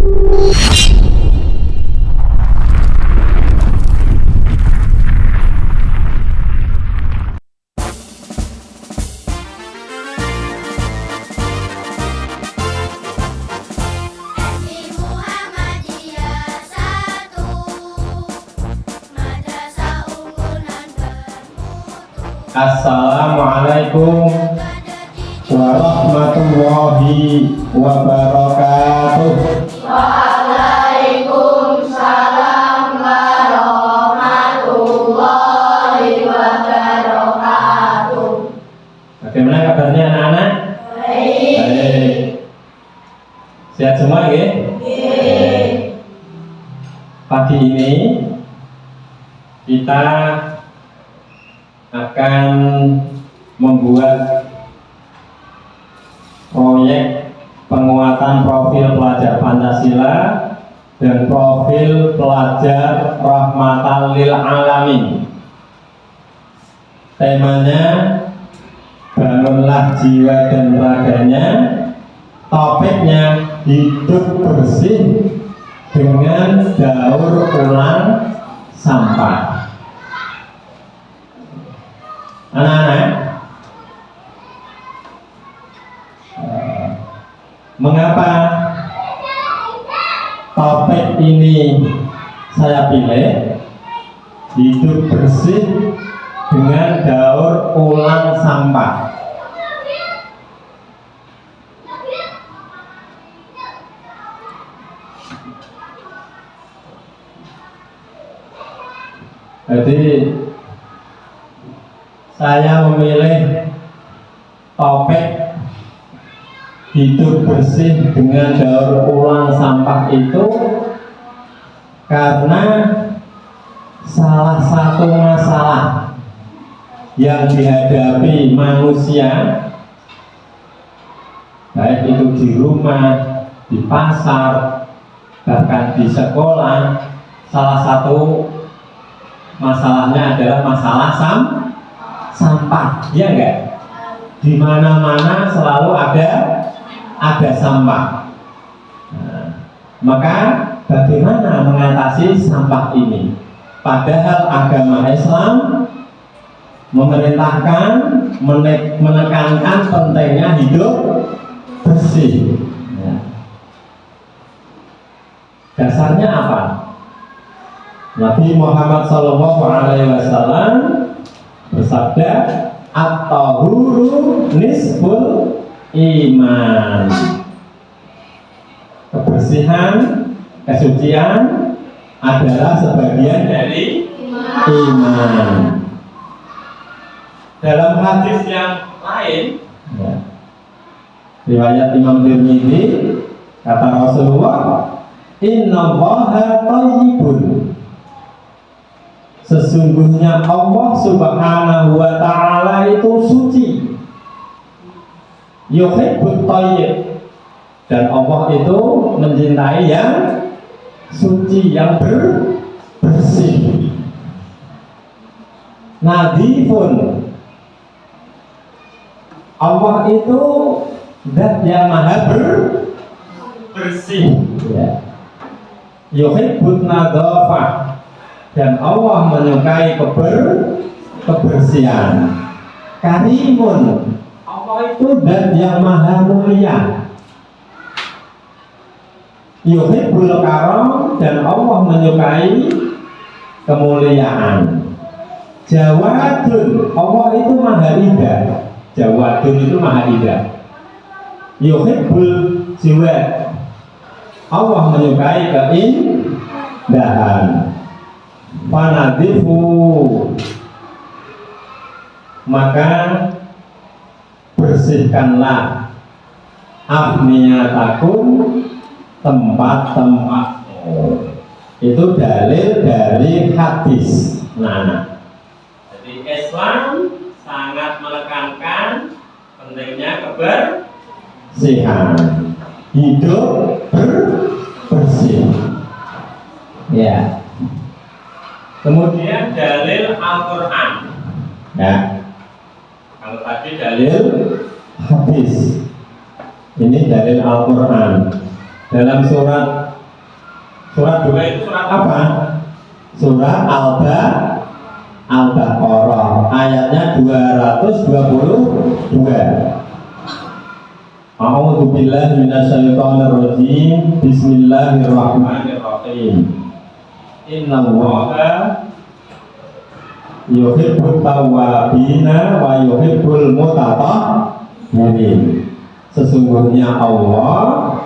Assalamualaikum warahmatullahi wabarakatuh. Waalaikumsalam warahmatullahi wabarakatuh. Bagaimana kabarnya anak-anak? Baik. Baik. Sehat semua ya? Pagi ini kita akan membuat proyek penguatan profil pelajar Pancasila dan profil pelajar Rahmatan lil Alamin. Temanya bangunlah jiwa dan raganya. Topiknya hidup bersih dengan daur ulang sampah. Anak-anak, mengapa topik ini saya pilih? Hidup bersih dengan daur ulang sampah. Jadi saya memilih topik hidup bersih dengan daur ulang sampah itu karena salah satu masalah yang dihadapi manusia, baik itu di rumah, di pasar, bahkan di sekolah, salah satu masalahnya adalah masalah sampah, ya enggak? Di mana-mana selalu ada sampah. Nah, maka bagaimana mengatasi sampah ini? Padahal agama Islam memerintahkan, menekankan pentingnya hidup bersih. Nah, dasarnya apa? Nabi Muhammad SAW bersabda, at-tahuru nisful iman. Kebersihan, kesucian adalah sebagian dari iman. Dalam hadis yang lain, ya, riwayat Imam Tirmidzi, kata Rasulullah, innallaha thayyibun. Sesungguhnya Allah Subhanahu wa ta'ala itu suci. Yuhibbut thayyib. Dan Allah itu mencintai yang suci, yang bersih. Nadifun. Allah itu zat yang maha bersih. Ya. Yuhibbut nadhafah. Dan Allah menyukai kebersihan. Karimun, Allah itu zat yang maha mulia. Yuhibbul karam, dan Allah menyukai kemuliaan. Jawadun, Allah itu maha indah. Jawadun itu maha indah. Yuhibbul jiwad, Allah menyukai keindahan. Fanadifu, maka bersihkanlah afniyatakum, tempat-tempatmu. Itu dalil dari hadis. Nah, jadi Islam sangat menekankan pentingnya kebersihan, hidup bersih. Ya. Kemudian dalil Al-Quran. Ya. Kalau tadi dalil hadis, ini dalil Al-Quran. Dalam surat Surat 2 itu surat apa? Surat Al-Baqarah ayatnya 222. A'udzu billahi minasyaitonir rajim. Bismillahirrahmanirrahim. Innallaha yuhibbut tawwabina wa yuhibbul mutatahhirin. Sesungguhnya Allah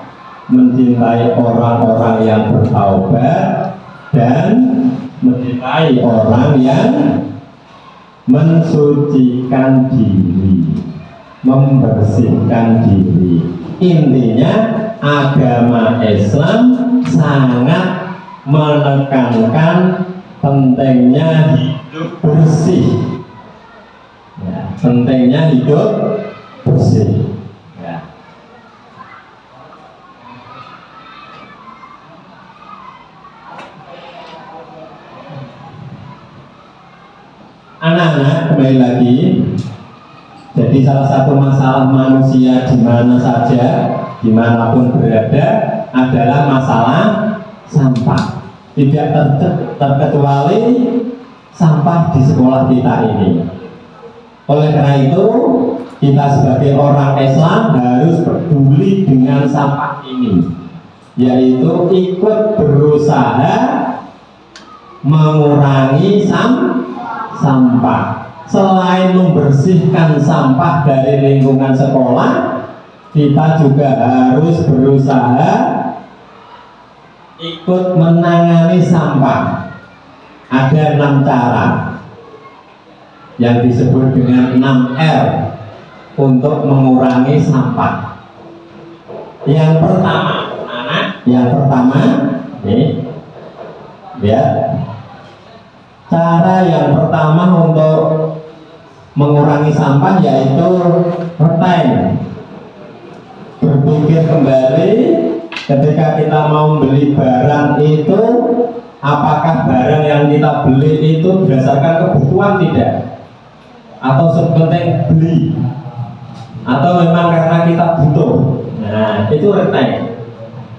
mencintai orang-orang yang bertaubat dan mencintai orang yang mensucikan diri, membersihkan diri. Intinya agama Islam sangat menekankan pentingnya hidup bersih, ya, pentingnya hidup bersih. Ya. Anak-anak, kembali lagi. Jadi salah satu masalah manusia di mana saja, dimanapun berada, adalah masalah sampah. Tidak terkecuali sampah di sekolah kita ini. Oleh karena itu, kita sebagai orang Islam harus peduli dengan sampah ini, yaitu ikut berusaha mengurangi sampah. Selain membersihkan sampah dari lingkungan sekolah, kita juga harus berusaha ikut menangani sampah. Ada 6 cara yang disebut dengan 6R untuk mengurangi sampah. Yang pertama, nih, lihat. Cara yang pertama untuk mengurangi sampah yaitu refleks. Berpikir kembali ketika kita mau beli barang itu, apakah barang yang kita beli itu berdasarkan kebutuhan tidak? Atau sepenting beli? Atau memang karena kita butuh? Nah, itu refleks.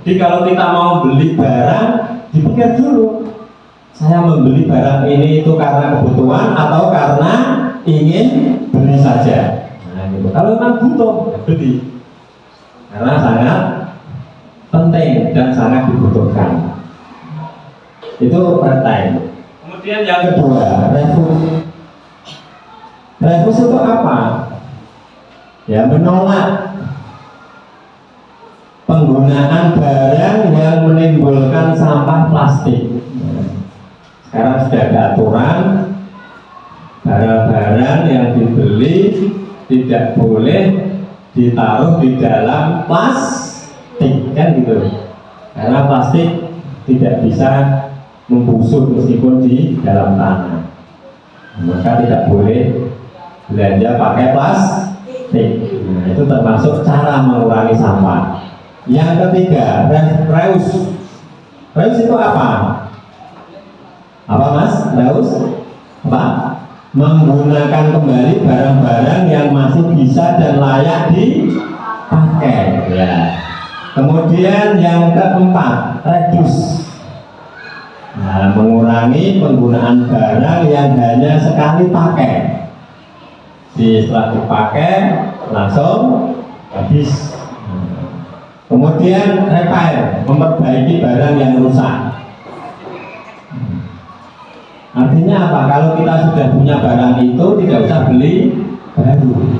Jadi kalau kita mau beli barang, dipikir dulu, saya membeli barang ini itu karena kebutuhan atau karena ingin beli saja. Nah, gitu. Kalau memang butuh, beli. Karena sangat penting dan sangat dibutuhkan. Itu pertanyaan. Kemudian yang kedua, refus. Refus itu apa? Ya, menolak penggunaan barang yang menimbulkan sampah plastik. Sekarang sudah ada aturan, barang-barang yang dibeli tidak boleh ditaruh di dalam plastik, kan gitu. Karena plastik tidak bisa membusuk meskipun di dalam tanah. Maka tidak boleh belanja pakai plastik. Nah, itu termasuk cara mengurangi sampah. Yang ketiga, reuse. Reuse itu apa? Apa mas? Reuse apa? Menggunakan kembali barang-barang yang masih bisa dan layak dipakai. Ya. Kemudian yang keempat, reduce. Nah, mengurangi penggunaan barang yang hanya sekali pakai. Setelah dipakai langsung habis. Kemudian repair, memperbaiki barang yang rusak. Artinya apa? Kalau kita sudah punya barang itu tidak usah beli baru.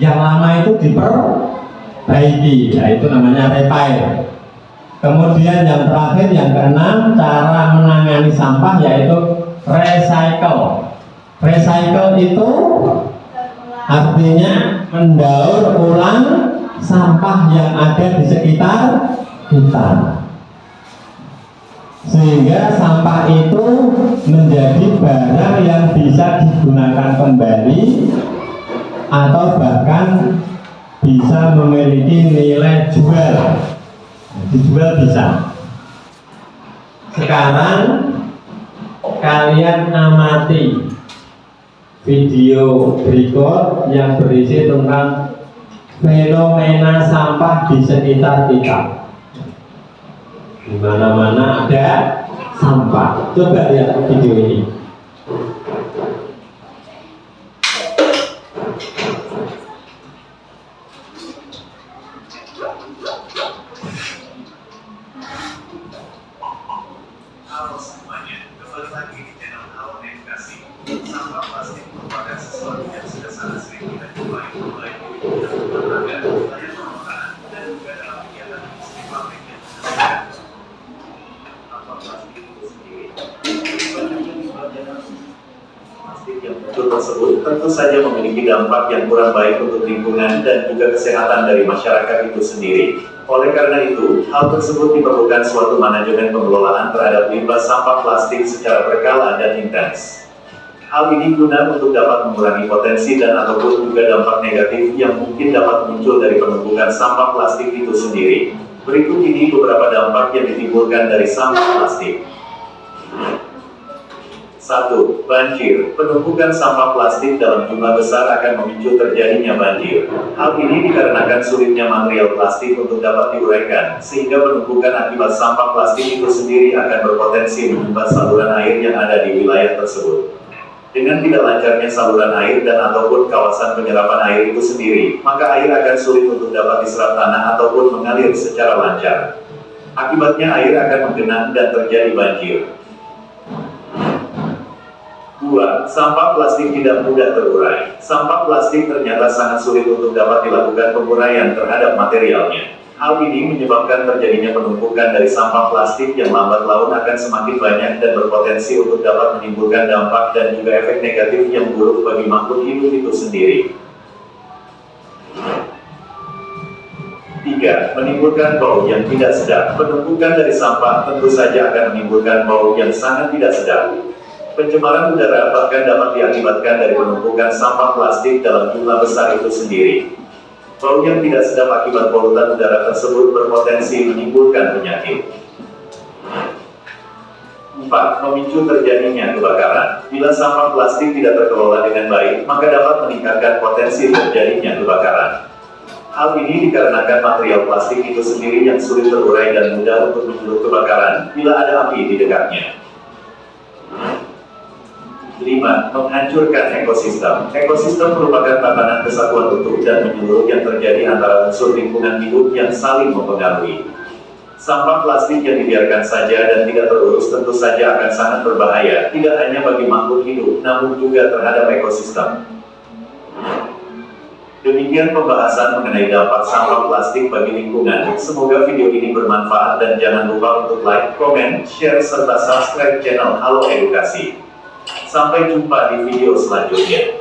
Yang lama itu diperbaiki, yaitu namanya repair. Kemudian yang terakhir, yang keenam, cara menangani sampah yaitu recycle. Recycle itu artinya mendaur ulang sampah yang ada di sekitar kita, sehingga sampah itu menjadi barang yang bisa digunakan kembali atau bahkan bisa memiliki nilai jual. Dijual bisa. Sekarang kalian amati video berikut yang berisi tentang fenomena sampah di sekitar kita. Di mana-mana ada sampah. Coba lihat video ini. Halo semuanya, kembali lagi di channel Halo Edukasi. Sampah plastik merupakan sesuatu yang sudah sangat sering kita jumpai mulai di lingkungan rumah tangga, wilayah perkotaan, dan juga dalam kegiatan industri pabrik yang berbeda. Sampah plastik itu sendiri banyaknya disebabkan plastik yang muncul tersebut tentu saja memiliki dampak yang kurang baik untuk lingkungan dan juga kesehatan dari masyarakat itu sendiri. Oleh karena itu, hal tersebut diperlukan suatu manajemen pengelolaan terhadap limbah sampah plastik secara berkala dan intens. Hal ini guna untuk dapat mengurangi potensi dan ataupun juga dampak negatif yang mungkin dapat muncul dari penumpukan sampah plastik itu sendiri. Berikut ini beberapa dampak yang ditimbulkan dari sampah plastik. 1. Banjir. Penumpukan sampah plastik dalam jumlah besar akan memicu terjadinya banjir. Hal ini dikarenakan sulitnya material plastik untuk dapat diuraikan, sehingga penumpukan akibat sampah plastik itu sendiri akan berpotensi menyumbat saluran air yang ada di wilayah tersebut. Dengan tidak lancarnya saluran air dan ataupun kawasan penyerapan air itu sendiri, maka air akan sulit untuk dapat diserap tanah ataupun mengalir secara lancar. Akibatnya air akan menggenang dan terjadi banjir. 2. Sampah plastik tidak mudah terurai. Sampah plastik ternyata sangat sulit untuk dapat dilakukan penguraian terhadap materialnya. Hal ini menyebabkan terjadinya penumpukan dari sampah plastik yang lambat laun akan semakin banyak dan berpotensi untuk dapat menimbulkan dampak dan juga efek negatif yang buruk bagi makhluk hidup itu sendiri. 3. Menimbulkan bau yang tidak sedap. Penumpukan dari sampah tentu saja akan menimbulkan bau yang sangat tidak sedap. Pencemaran udara bahkan dapat diakibatkan dari penumpukan sampah plastik dalam jumlah besar itu sendiri. Bau yang tidak sedap akibat polutan udara tersebut berpotensi menimbulkan penyakit. 4. Memicu terjadinya kebakaran. Bila sampah plastik tidak terkelola dengan baik, maka dapat meningkatkan potensi terjadinya kebakaran. Hal ini dikarenakan material plastik itu sendiri yang sulit terurai dan mudah untuk menyulut kebakaran bila ada api di dekatnya. 5. Menghancurkan ekosistem. Ekosistem merupakan tatanan kesatuan utuh dan menyeluruh yang terjadi antara unsur lingkungan hidup yang saling mempengaruhi. Sampah plastik yang dibiarkan saja dan tidak terurus tentu saja akan sangat berbahaya, tidak hanya bagi makhluk hidup, namun juga terhadap ekosistem. Demikian pembahasan mengenai dampak sampah plastik bagi lingkungan. Semoga video ini bermanfaat dan jangan lupa untuk like, komen, share, serta subscribe channel Halo Edukasi. Sampai jumpa di video selanjutnya.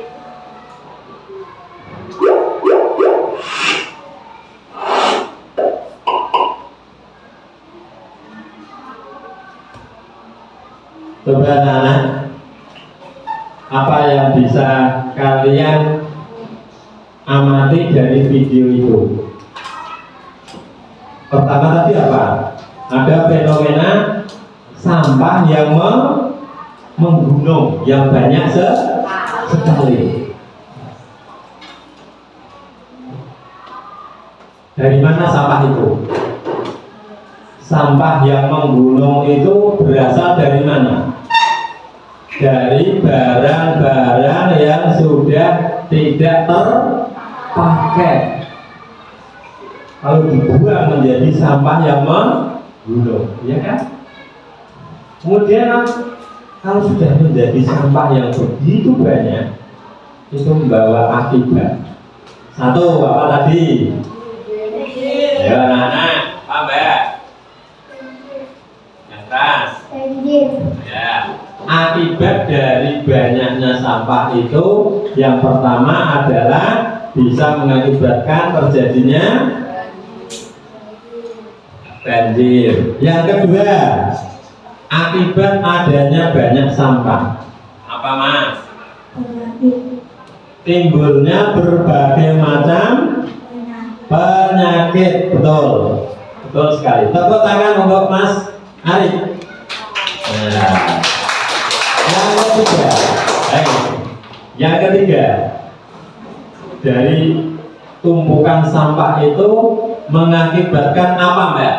Coba anak-anak, apa yang bisa kalian amati dari video itu? Pertama tadi apa? Ada fenomena sampah yang menggunung yang banyak sekali. Dari mana sampah itu? Sampah yang menggunung itu berasal dari mana? Dari barang-barang yang sudah tidak terpakai. Kalau dibuang menjadi sampah yang menggunung, ya kan? Kemudian kalau sudah menjadi sampah yang begitu banyak, itu membawa akibat. 1. Apa tadi? Ya anak-anak, apa mbak? Yang keras. Ya. Akibat dari banyaknya sampah itu, yang pertama adalah bisa mengakibatkan terjadinya banjir. Yang kedua, akibat adanya banyak sampah, apa mas? Timbulnya berbagai macam penyakit. Betul, betul sekali. Tepuk tangan untuk Mas Arif. Nah, yang ketiga, dari tumpukan sampah itu mengakibatkan apa mbak?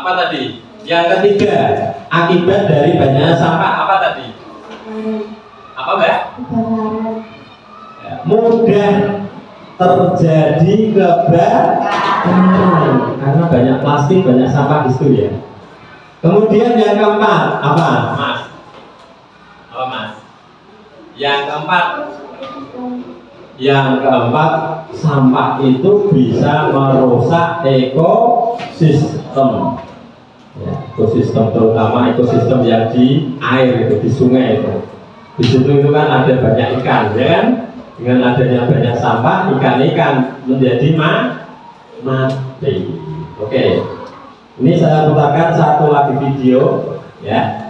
Apa tadi? Yang ketiga, akibat dari banyaknya sampah apa tadi? Apa Mbak? Ya, mudah terjadi kebakaran karena banyak plastik, banyak sampah di situ ya. Kemudian yang keempat apa, Mas? Apa Mas? Yang keempat, sampah itu bisa merusak ekosistem. Ya, ekosistem terutama ekosistem yang di air itu, di sungai itu. Di situ itu kan ada banyak ikan, ya kan? Dengan adanya banyak sampah, ikan-ikan menjadi mati. Oke, ini saya putarkan satu lagi video, ya.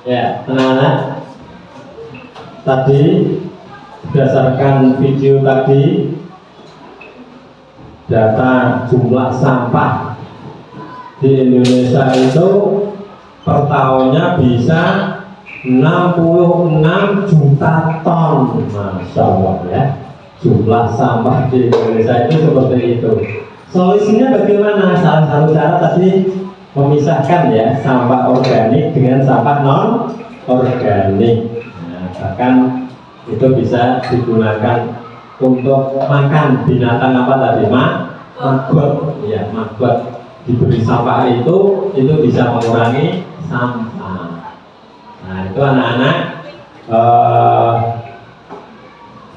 Ya, anak-anak, tadi berdasarkan video tadi, data jumlah sampah di Indonesia itu per tahunnya bisa 66 juta ton. Masya Allah ya, jumlah sampah di Indonesia itu seperti itu. Solusinya bagaimana? Salah satu cara tadi memisahkan ya sampah organik dengan sampah non organik. Nah, bahkan itu bisa digunakan untuk makan binatang apa tadi, maggot ya, maggot diberi sampah itu bisa mengurangi sampah. Nah, itu anak-anak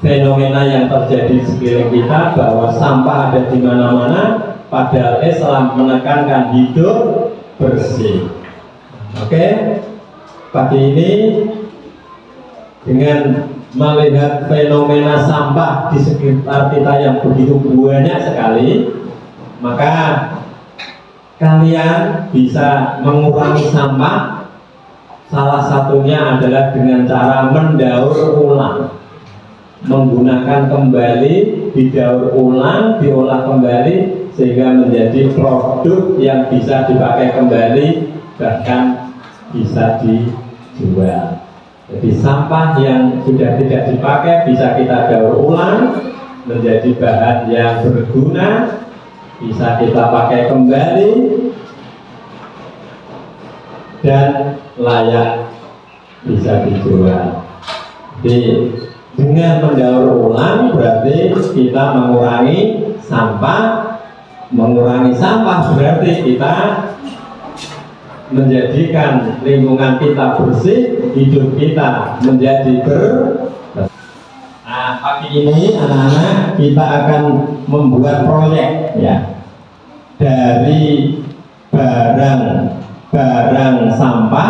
fenomena yang terjadi di sekeliling kita bahwa sampah ada di mana-mana. Padahal Islam menekankan hidup bersih. Oke, pagi ini dengan melihat fenomena sampah di sekitar kita yang begitu banyak sekali, maka kalian bisa mengurangi sampah. Salah satunya adalah dengan cara mendaur ulang. menggunakan kembali, didaur ulang, diolah kembali sehingga menjadi produk yang bisa dipakai kembali, bahkan bisa dijual. Jadi sampah yang sudah tidak dipakai bisa kita daur ulang menjadi bahan yang berguna, bisa kita pakai kembali dan layak bisa dijual. Jadi dengan mendaur ulang berarti kita mengurangi sampah. Mengurangi sampah berarti kita menjadikan lingkungan kita bersih, hidup kita menjadi Nah, pagi ini anak-anak kita akan membuat proyek ya dari barang sampah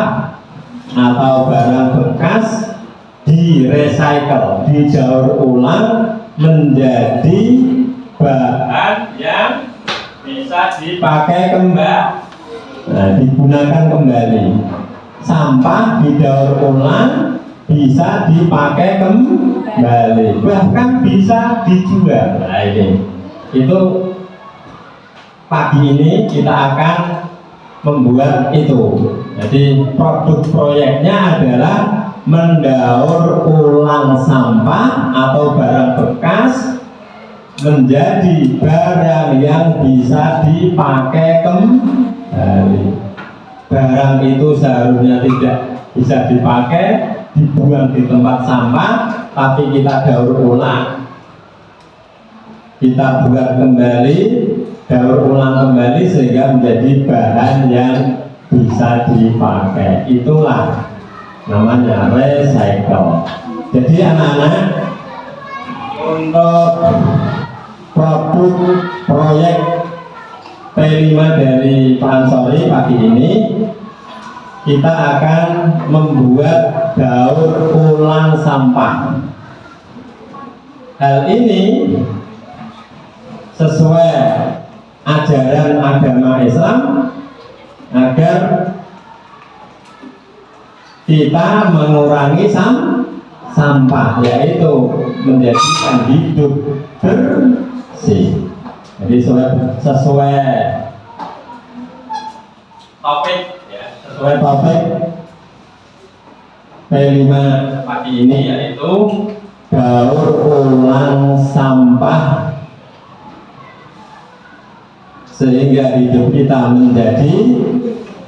atau barang bekas di recycle, didaur ulang menjadi bahan yang bisa dipakai kembali. Nah, digunakan kembali. Sampah didaur ulang bisa dipakai kembali, bahkan bisa dijual. Nah, ini itu pagi ini kita akan membuat itu. Jadi produk proyeknya adalah mendaur ulang sampah atau barang bekas menjadi barang yang bisa dipakai kembali. Barang itu seharusnya tidak bisa dipakai, dibuang di tempat sampah, tapi kita daur ulang, kita buat kembali, daur ulang kembali sehingga menjadi bahan yang bisa dipakai. Itulah namanya recycle. Jadi anak-anak, untuk produk proyek P5 dari Pak Ansori pagi ini kita akan membuat daur ulang sampah. Hal ini sesuai ajaran agama Islam agar kita mengurangi sampah, yaitu menjadikan hidup bersih. Jadi sesuai topik ya, sesuai topik P5 pagi ini, yaitu daur ulang sampah sehingga hidup kita menjadi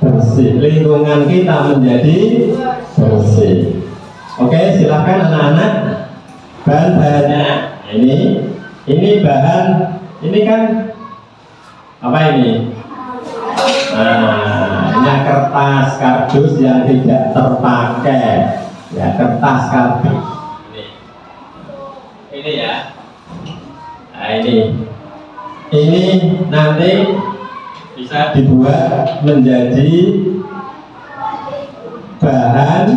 bersih, lingkungan kita menjadi bersih. Oke, silakan anak-anak. Bahan-bahannya ini bahan, ini kan apa ini? Nah, ini kertas kardus yang tidak terpakai, ya, kertas kardus. Ini ya. Nah, ini nanti bisa dibuat menjadi bahan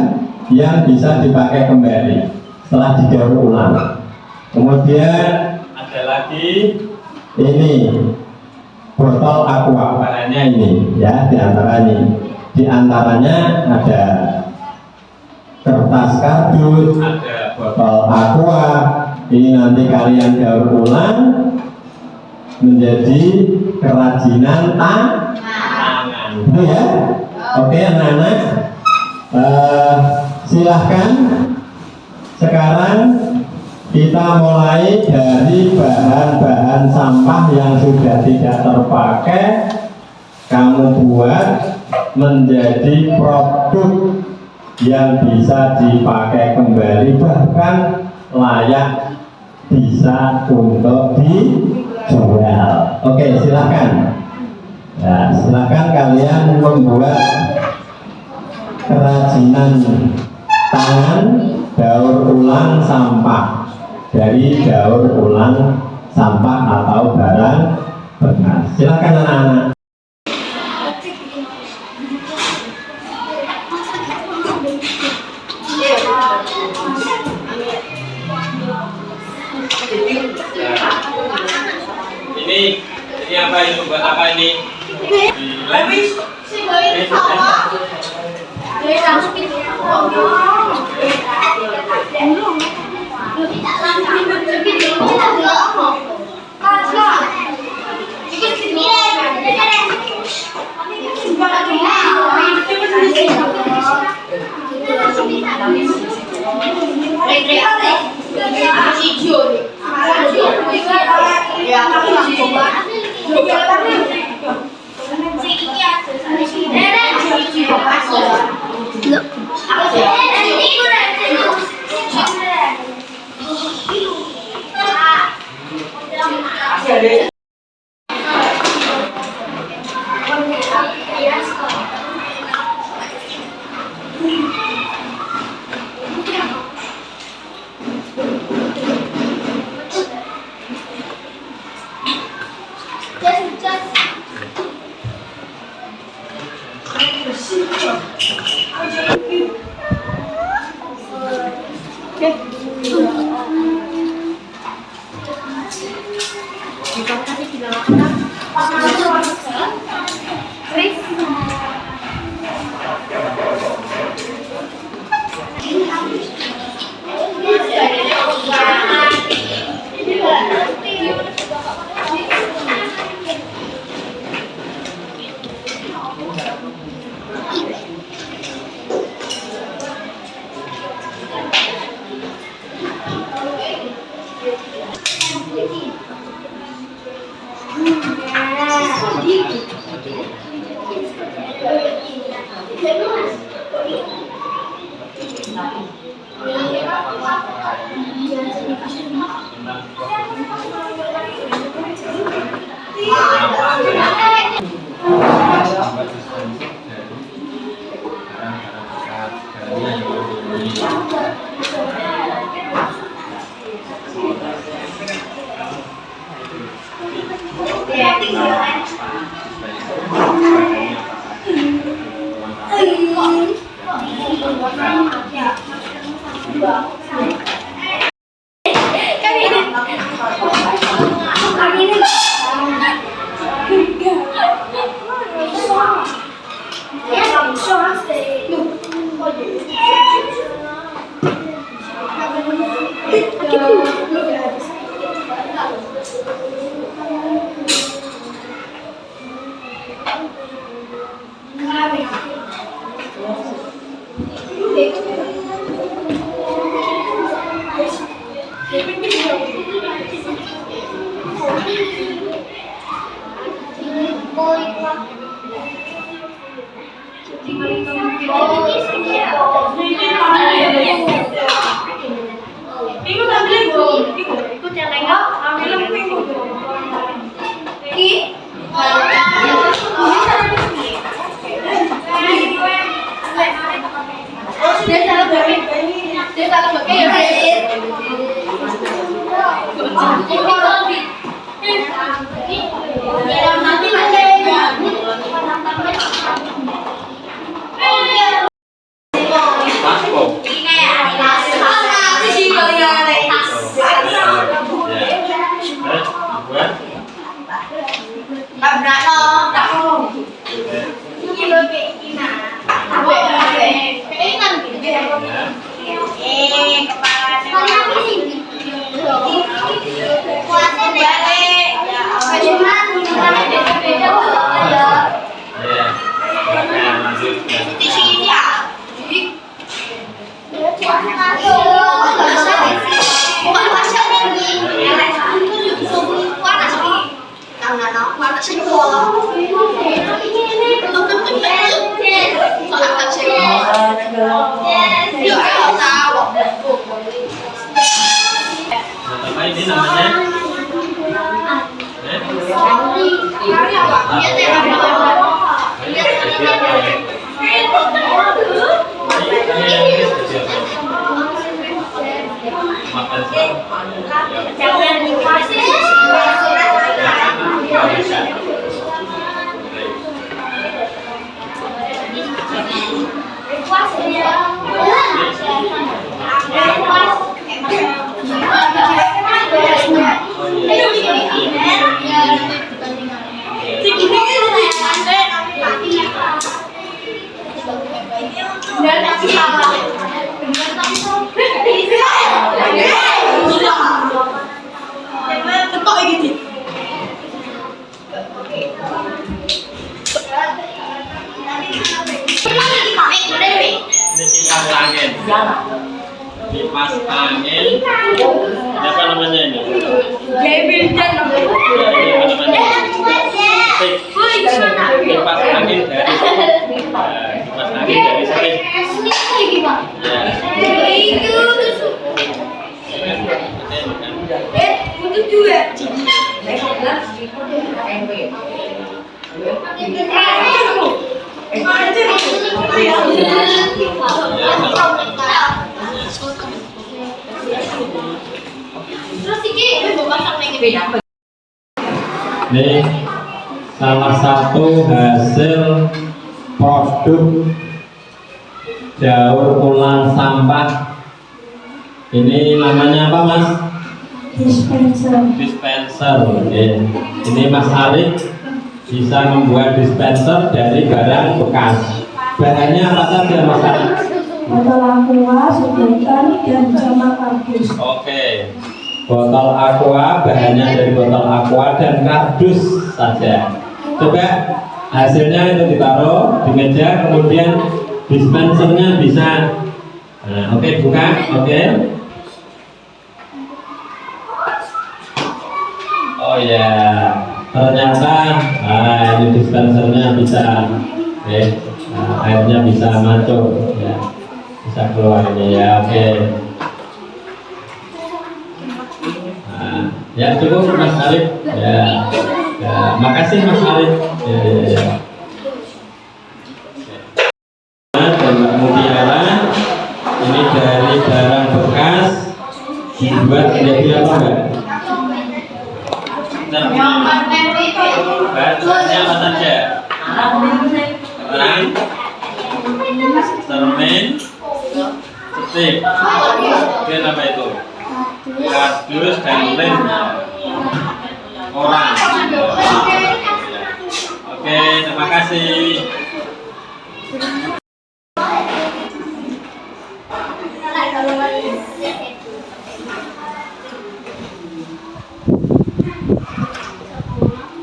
yang bisa dipakai kembali setelah didaur ulang. Kemudian ada lagi ini botol aqua, bahannya ini ya, diantaranya ada kertas kardus, ada botol aqua. Ini nanti kalian daur ulang menjadi kerajinan tangan, itu ya. Oke anak-anak, silahkan sekarang kita mulai dari bahan-bahan sampah yang sudah tidak terpakai, kamu buat menjadi produk yang bisa dipakai kembali, bahkan layak bisa untuk dijual. Oke, silakan. Ya, silakan kalian membuat kerajinan tangan daur ulang sampah dari daur ulang sampah atau barang bekas. Silakan anak-anak. Ini apa ini? Buat apa ini? Apa namanya ini? Gebildan. Ya, ini apa namanya? Kipas angin dari kipas angin dari spring. Ya. Untuk juga. Ini salah satu hasil produk daur ulang sampah. Ini namanya apa, Mas? Dispenser. Oke. Ini Mas Arif bisa membuat dispenser dari barang bekas. Bahannya apa saja, Mas Arif? Botol aqua, sedotan, dan sama kardus. Oke. Botol aqua, bahannya dari botol aqua dan kardus saja. Coba hasilnya itu ditaruh di meja, kemudian dispensernya bisa. Nah, oke, buka. Oke. Oh ya, ternyata ini dispensernya bisa, airnya bisa masuk, ya, bisa keluar ini ya, oke. Nah, ya cukup Mas Arif, ya, makasih Mas Arif, ya. Dan Mbak Mutiara, ini dari barang bekas dibuat menjadi apa Mbak? Bahannya apa saja? Kerang, cermin, setik, kemudian apa itu? Kardus dan lem. Orang. Oke, terima kasih.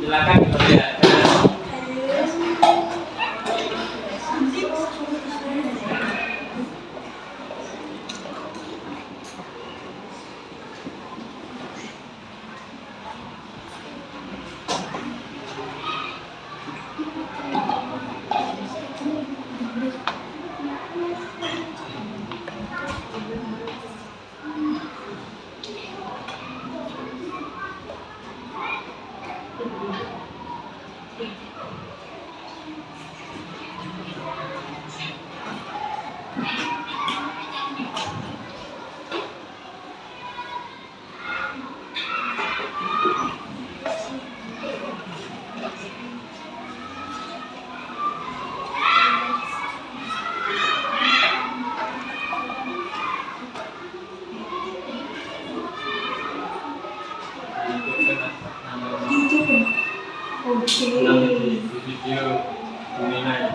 Silakan diperlihatkan. Video mengenai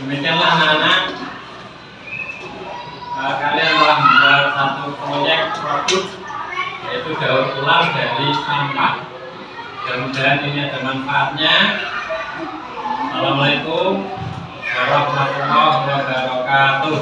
demikianlah anak-anak, kalian telah membuat satu proyek produk yaitu daur ulang dari sampah. Mudah-mudahan ini ada manfaatnya. Assalamualaikum warahmatullahi wabarakatuh.